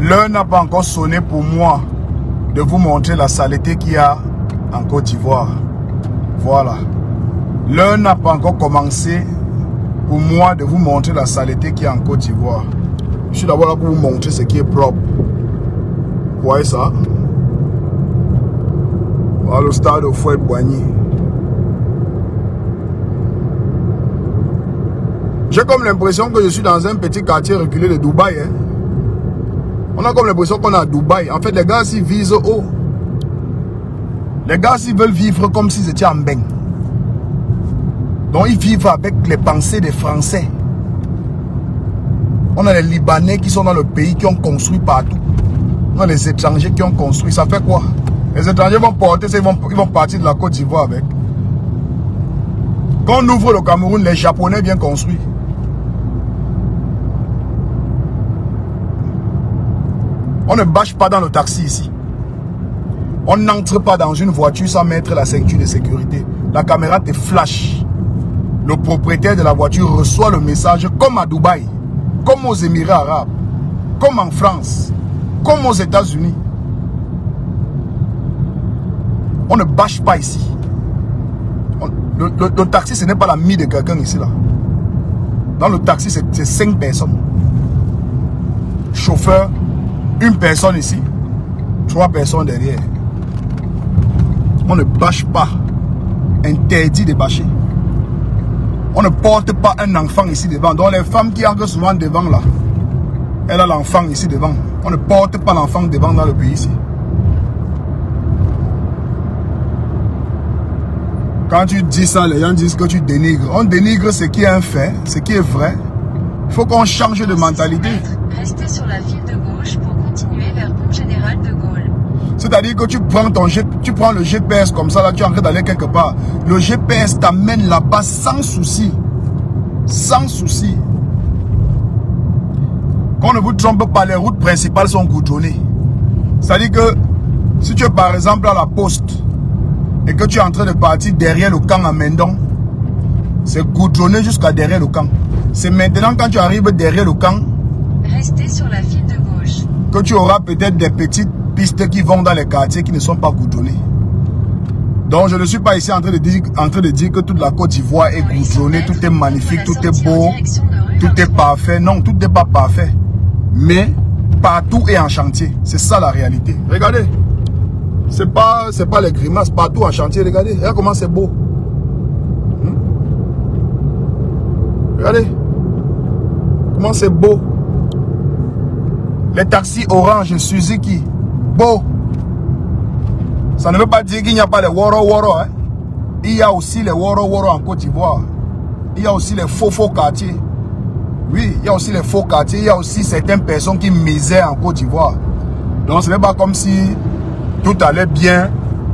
L'heure n'a pas encore sonné pour moi de vous montrer la saleté qu'il y a en Côte d'Ivoire. Voilà. L'heure n'a pas encore commencé pour moi de vous montrer la saleté qu'il y a en Côte d'Ivoire. Je suis d'abord là pour vous montrer ce qui est propre. Vous voyez ça? Voilà le stade au Houphouët-Boigny. J'ai comme l'impression que je suis dans un petit quartier reculé de Dubaï. Hein? On a comme l'impression qu'on est à Dubaï. En fait, les gars s'y visent haut. Les gars s'y veulent vivre comme s'ils étaient en bain. Donc ils vivent avec les pensées des Français. On a les Libanais qui sont dans le pays, qui ont construit partout. On a les étrangers qui ont construit. Ça fait quoi? Les étrangers vont porter ça, ils vont partir de la Côte d'Ivoire avec. Quand on ouvre le Cameroun, les Japonais viennent construire. On ne bâche pas dans le taxi ici. On n'entre pas dans une voiture sans mettre la ceinture de sécurité. La caméra te flash. Le propriétaire de la voiture reçoit le message comme à Dubaï, comme aux Émirats arabes, comme en France, comme aux États-Unis. On ne bâche pas ici. Le taxi, ce n'est pas la mie de quelqu'un ici. Là. Dans le taxi, c'est 5 personnes. Chauffeur, une personne ici, 3 personnes derrière. On ne bâche pas. Interdit de bâcher. On ne porte pas un enfant ici devant. Donc les femmes qui entrent souvent devant là, elle a l'enfant ici devant. On ne porte pas l'enfant devant dans le pays ici. Quand tu dis ça, les gens disent que tu dénigres. On dénigre ce qui est un fait, ce qui est vrai. Il faut qu'on change de mentalité. Restez sur la file de gauche pour continuer vers Pont Général de Gaulle. C'est-à-dire que tu prends le GPS comme ça, là, tu es en train d'aller quelque part. Le GPS t'amène là-bas sans souci. Sans souci. Qu'on ne vous trompe pas, les routes principales sont goudronnées. C'est-à-dire que si tu es par exemple à la poste et que tu es en train de partir derrière le camp à Mendon, c'est goudronné jusqu'à derrière le camp. C'est maintenant quand tu arrives derrière le camp, restez sur la file de gauche, que tu auras peut-être des petites pistes qui vont dans les quartiers qui ne sont pas goudronnées. Donc je ne suis pas ici en train de dire que toute la Côte d'Ivoire est goudronnée, tout est magnifique, tout est beau, tout est parfait. Non, tout n'est pas parfait. Mais partout est en chantier. C'est ça la réalité. Regardez. C'est pas les grimaces, partout en chantier. Regardez, regardez comment c'est beau. Regardez. Comment c'est beau. Les taxis orange, Suzuki. Beau. Ça ne veut pas dire qu'il n'y a pas les woro-woro. Hein? Il y a aussi les woro-woro en Côte d'Ivoire. Il y a aussi les faux quartiers. Oui, il y a aussi les faux quartiers. Il y a aussi certaines personnes qui misaient en Côte d'Ivoire. Donc ce n'est pas comme si tout allait bien,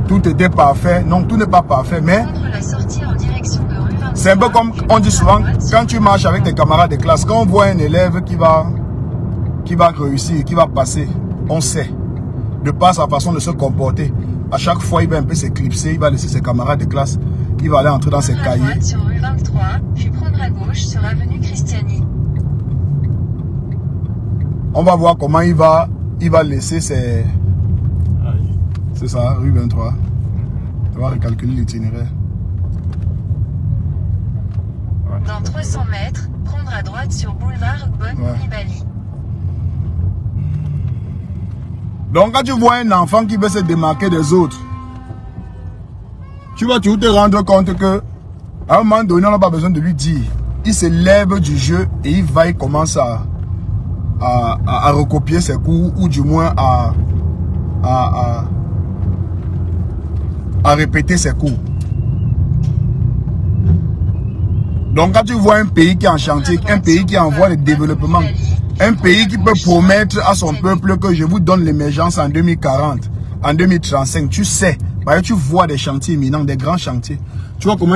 tout était parfait. Non, tout n'est pas parfait. Mais c'est un peu comme on dit souvent, quand tu marches avec tes camarades de classe, quand on voit un élève qui va réussir, qui va passer, on sait, de par sa façon de se comporter. À chaque fois, il va un peu s'éclipser, il va laisser ses camarades de classe, il va aller entrer dans ses cahiers. Sur rue 23, puis prendre à gauche sur avenue Christiani. On va voir comment il va laisser ses... C'est ça, rue 23. On va recalculer l'itinéraire. Dans 300 mètres, prendre à droite sur boulevard Bonne-Nibali. Donc quand tu vois un enfant qui veut se démarquer des autres, tu vas toujours te rendre compte que à un moment donné, on n'a pas besoin de lui dire. Il se lève du jeu et il commence à recopier ses coups, ou du moins à répéter ses coups. Donc quand tu vois un pays qui est en chantier, un pays qui envoie le développement, un pays qui peut promettre à son peuple que je vous donne l'émergence en 2040, en 2035, tu sais, parce que tu vois des chantiers imminents, des grands chantiers. Tu vois comment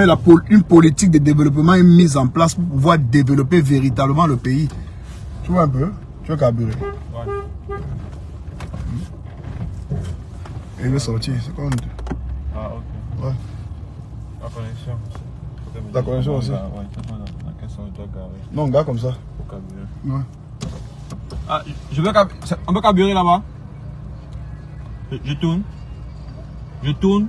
une politique de développement est mise en place pour pouvoir développer véritablement le pays. Tu vois un peu? Tu veux carburer? Ouais. Et il veut sortir, c'est quoi? Ah, ok. Ouais. La connexion aussi. La connexion aussi? Ouais, dans quel sens je dois garer? Non, gars comme ça. Pour carburer. Ouais. Ah, on peut carburer là-bas. Je tourne. Je tourne.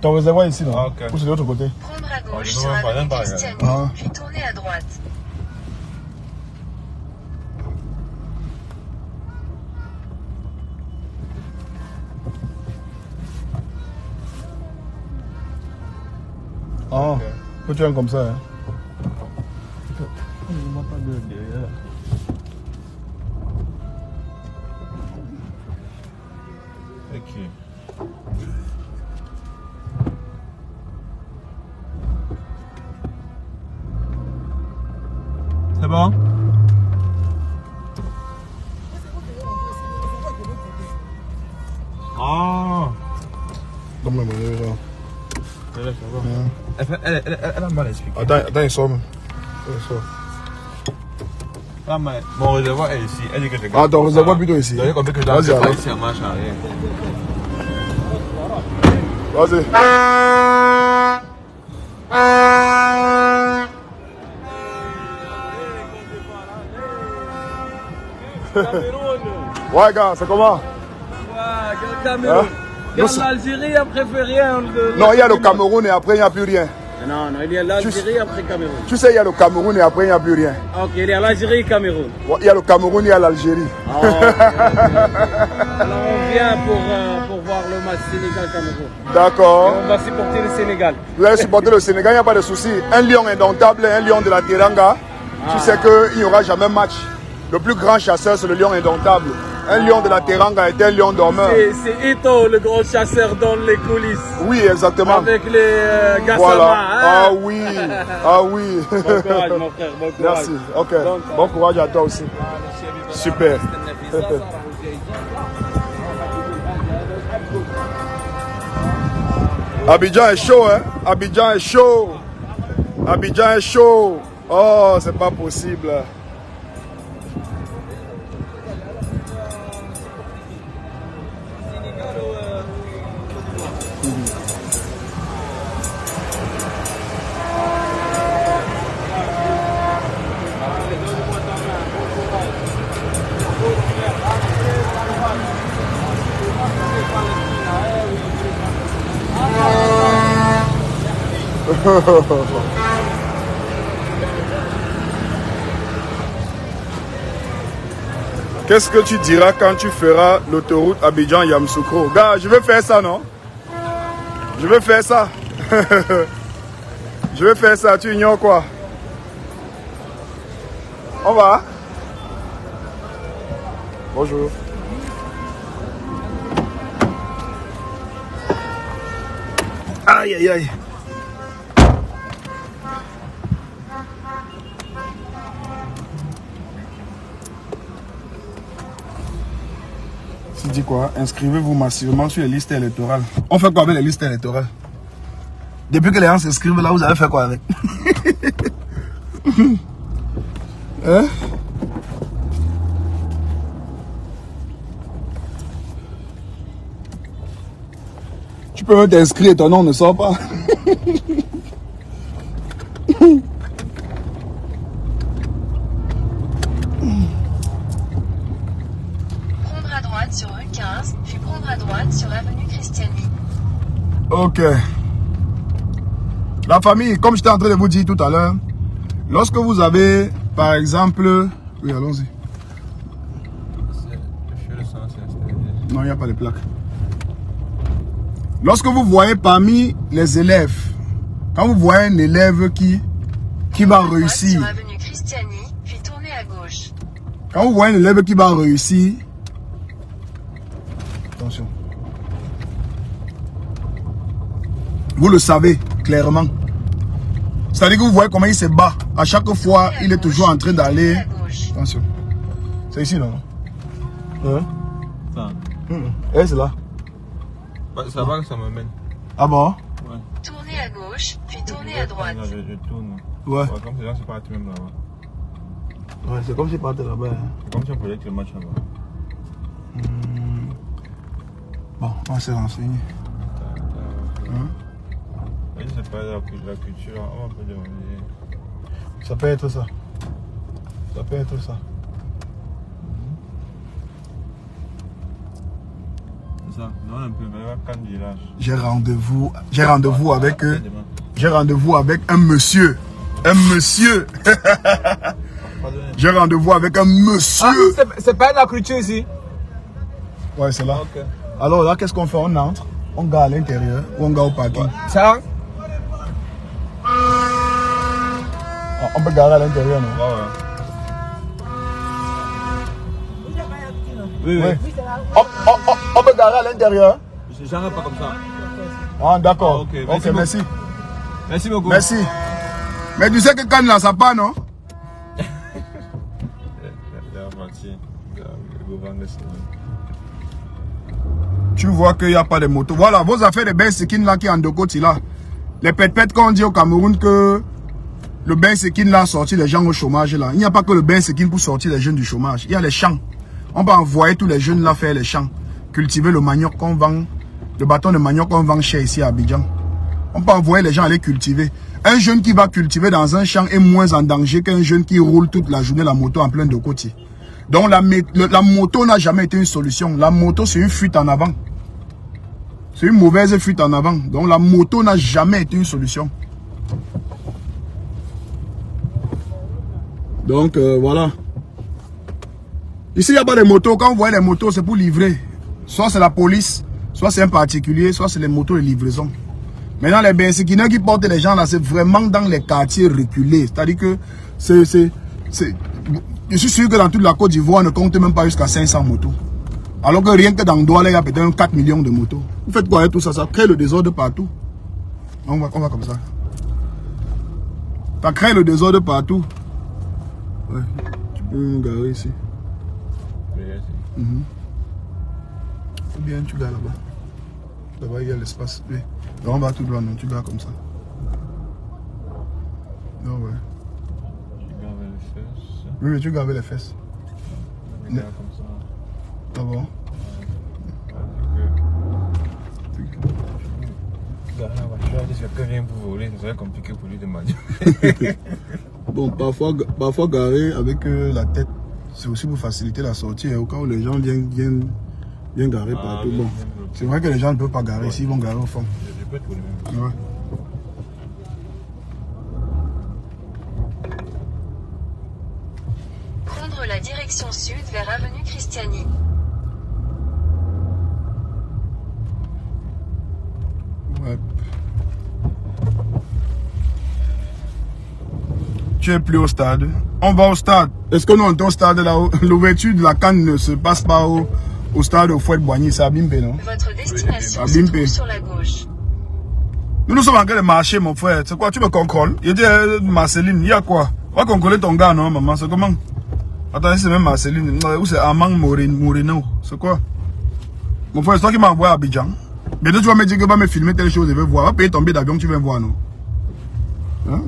Ton réservoir ici, non? Ah, ok. Ou c'est de l'autre côté? Prendre à gauche je sur ne vois pas, avenue j'aime pas, Christiani, Ah. puis tourner à droite. Ah, que tu viens comme ça, hein? Je ne vois pas de derrière. Ok. C'est bon? Ah! Donne-moi mon nez, genre. Elle a mal expliqué. Attends, il sort. Il sort. Ah, mais mon réservoir est ici. Elle dit que Ah, ton réservoir plutôt ici. J'ai compris que je dois Vas-y, faire alors. ici en marche arrière. Vas-y. Ouais, gars, c'est comment? Cameroun. Non, L'Algérie après fait rien. non, il y a le Cameroun et après il n'y a plus rien. Non, non, il y a l'Algérie après Cameroun. Tu sais, il y a le Cameroun et après il n'y a plus rien. Ok, il y a l'Algérie et Cameroun. Ouais, il y a le Cameroun et il y a l'Algérie. Ah, ok, ok. Alors on vient pour voir le match Sénégal-Cameroun. D'accord. On va supporter le Sénégal. Vous allez supporter le Sénégal, il n'y a pas de souci. Un lion indomptable, un lion de la Teranga. Tu sais qu'il n'y aura jamais match. Le plus grand chasseur, c'est le lion indomptable. Un lion de la Teranga est un lion dormeur. C'est Ito, le grand chasseur dans les coulisses. Oui, exactement. Avec les Gassama. Voilà. Hein? Ah oui. Ah oui. Bon courage, mon frère. Bon courage. Merci. Ok. Bon courage à toi aussi. Super. Abidjan est chaud, hein? Abidjan est chaud. Abidjan est chaud. Oh, c'est pas possible. Qu'est-ce que tu diras quand tu feras l'autoroute Abidjan-Yamoussoukro? Gars, je vais faire ça, non? Je vais faire ça. Je vais faire ça, tu ignores quoi? On va? Bonjour. Aïe, aïe, aïe. Tu dis quoi? Inscrivez-vous massivement sur les listes électorales. On fait quoi avec les listes électorales? Depuis que les gens s'inscrivent là, vous avez fait quoi avec? Hein? Tu peux même t'inscrire, ton nom ne sort pas. Prendre à droite sur rue 15, puis prendre à droite sur avenue Christiani. Ok. La famille, comme j'étais en train de vous dire tout à l'heure, lorsque vous avez, par exemple... Oui, allons-y. Non, il n'y a pas de plaque. Lorsque vous voyez parmi les élèves, quand vous voyez un élève qui va Prendre à droite réussir, sur avenue Christiani, puis tourner à gauche. quand vous voyez un élève qui va réussir, attention, vous le savez clairement. C'est-à-dire que vous voyez comment il se bat. À chaque fois, il est toujours en train d'aller. À gauche. Attention. C'est ici, non? Hein? Ça. Eh, c'est là. Bah, ça va que ça me mène. Ah bon? Ouais. Tournez à gauche, puis tournez à droite. Non, je tourne. Ouais. Comme ces gens, c'est pas même là-bas. Ouais, c'est comme si partait là-bas. Hein. C'est comme si on projette le match là-bas. Bon, on s'est renseigné. Hein? Oui, c'est pas la culture, on peut demander. Ça peut être ça. Ça peut être ça. C'est ça. Non, un peu, mais pas de village. J'ai rendez-vous avec j'ai rendez-vous avec un monsieur. Un monsieur. J'ai rendez-vous avec un monsieur. Ah, c'est pas de la culture ici. Ouais, c'est là. Ok. Alors là, qu'est-ce qu'on fait? On entre, on gare à l'intérieur ou on gare au parking. Ça? On peut garer à l'intérieur, non? Oui, oui. On peut garer à l'intérieur? J'en ai pas comme ça. Ah, d'accord. Ah, ok, Ok, merci. Merci beaucoup. Merci. Mais tu sais que quand là, ça part, non? Tu vois qu'il n'y a pas de moto. Voilà, vos affaires de Bensekin là qui est en deux côtés là. Les pètes qu'on dit au Cameroun que le Bensekin là sorti les gens au chômage là. Il n'y a pas que le Bensekin pour sortir les jeunes du chômage. Il y a les champs. On va envoyer tous les jeunes là faire les champs. Cultiver le manioc qu'on vend. Le bâton de manioc qu'on vend cher ici à Abidjan. On peut envoyer les gens aller cultiver. Un jeune qui va cultiver dans un champ est moins en danger qu'un jeune qui roule toute la journée la moto en plein de côté. Donc la moto n'a jamais été une solution. La moto c'est une fuite en avant. C'est une mauvaise fuite en avant. Donc la moto n'a jamais été une solution. Donc voilà. Ici il n'y a pas de motos. Quand vous voyez les motos c'est pour livrer. Soit c'est la police, soit c'est un particulier, soit c'est les motos de livraison. Maintenant les Bensekinais qui portent les gens là c'est vraiment dans les quartiers reculés. C'est-à-dire que je suis sûr que dans toute la Côte d'Ivoire, on ne compte même pas jusqu'à 500 motos. Alors que rien que dans Douala, il y a peut-être 4 millions de motos. Vous faites quoi avec tout ça? Ça crée le désordre partout. On va comme ça. Ça crée le désordre partout. Ouais. Tu peux me garer ici. Ou bien tu gares là-bas. Là-bas, il y a l'espace. Oui. Donc on va tout droit, non? Tu gares comme ça. Non, ouais. Oui, tu gaves les fesses. Comme ça. Ah bon? Quelqu'un vient pour voler, ça serait compliqué pour lui de manier. Bon, parfois garer avec la tête, c'est aussi pour faciliter la sortie. Au cas où les gens viennent garer partout. Bon, c'est vrai que les gens ne peuvent pas garer s'ils vont garer au fond. Je peux trouver le même. Ouais. Prendre la direction sud vers avenue Christiani. Ouais. Tu es plus au stade. On va au stade. Est-ce que nous on est au stade là? L'ouverture de la canne ne se passe pas au stade au Fouet-Boigny, c'est à Bimpe, non? Votre destination Oui, se trouve sur la gauche. Nous sommes en train de marcher, mon frère. C'est quoi? Tu me contrôles? Il dit Marceline, il y a quoi? On va contrôler ton gars, non, maman? C'est comment? Attends, c'est même Marceline. Où c'est Amang Moreno? C'est quoi? Mon frère, c'est toi qui m'as envoyé à Abidjan. Bientôt, tu vas me dire que tu vas me filmer telle chose, je vais voir. On va payer ton billet d'avion, tu viens voir, non? Hein?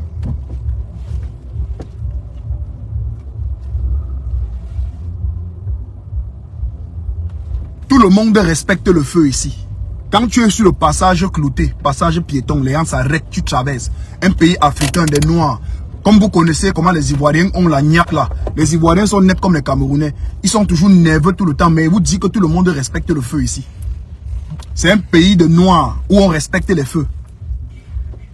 Tout le monde respecte le feu ici. Quand tu es sur le passage clouté, passage piéton, les gens s'arrêtent, tu traverses. Un pays africain des Noirs. Comme vous connaissez comment les Ivoiriens ont la niaque là. Les Ivoiriens sont nets comme les Camerounais. Ils sont toujours nerveux tout le temps. Mais vous dites que tout le monde respecte le feu ici. C'est un pays de Noirs où on respecte les feux.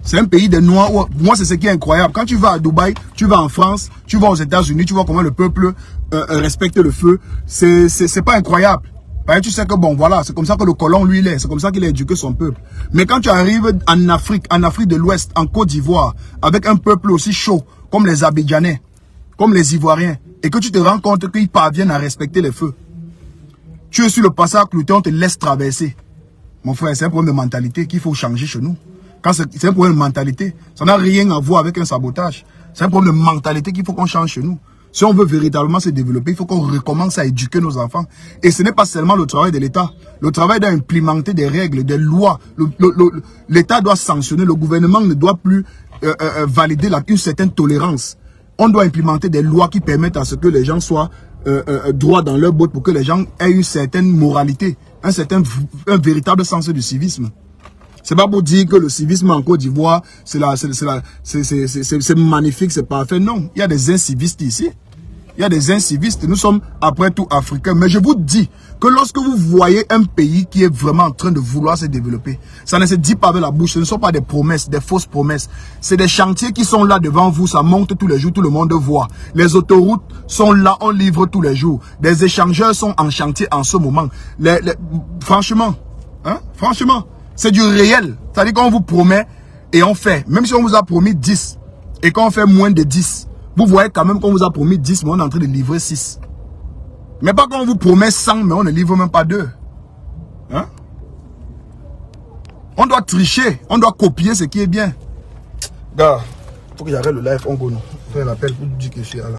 C'est un pays de Noirs où... Moi, c'est ce qui est incroyable. Quand tu vas à Dubaï, tu vas en France, tu vas aux États-Unis, tu vois comment le peuple respecte le feu. C'est pas incroyable. Tu sais que bon, voilà, c'est comme ça que le colon, lui, il est. C'est comme ça qu'il a éduqué son peuple. Mais quand tu arrives en Afrique de l'Ouest, en Côte d'Ivoire, avec un peuple aussi chaud, comme les Abidjanais, comme les Ivoiriens, et que tu te rends compte qu'ils parviennent à respecter les feux, tu es sur le passage clouté, on te laisse traverser. Mon frère, c'est un problème de mentalité qu'il faut changer chez nous. Quand c'est un problème de mentalité, ça n'a rien à voir avec un sabotage. C'est un problème de mentalité qu'il faut qu'on change chez nous. Si on veut véritablement se développer, il faut qu'on recommence à éduquer nos enfants. Et ce n'est pas seulement le travail de l'État. Le travail d'implémenter des règles, des lois. L'État doit sanctionner. Le gouvernement ne doit plus valider une certaine tolérance. On doit implémenter des lois qui permettent à ce que les gens soient droits dans leur botte pour que les gens aient une certaine moralité, un véritable sens du civisme. C'est pas pour dire que le civisme en Côte d'Ivoire, c'est magnifique, c'est parfait. Non, il y a des incivistes ici. Il y a des incivistes. Nous sommes après tout africains. Mais je vous dis que lorsque vous voyez un pays qui est vraiment en train de vouloir se développer, ça ne se dit pas avec la bouche, ce ne sont pas des promesses, des fausses promesses. C'est des chantiers qui sont là devant vous, ça monte tous les jours, tout le monde voit. Les autoroutes sont là, on livre tous les jours. Des échangeurs sont en chantier en ce moment. Franchement, c'est du réel. C'est-à-dire qu'on vous promet et on fait. Même si on vous a promis 10 et qu'on fait moins de 10, vous voyez quand même qu'on vous a promis 10, mais on est en train de livrer 6. Mais pas quand on vous promet 100, mais on ne livre même pas 2. Hein? On doit tricher, on doit copier ce qui est bien. Gars, il faut que j'arrête le live, on go, non. Faire l'appel pour dire que je suis là.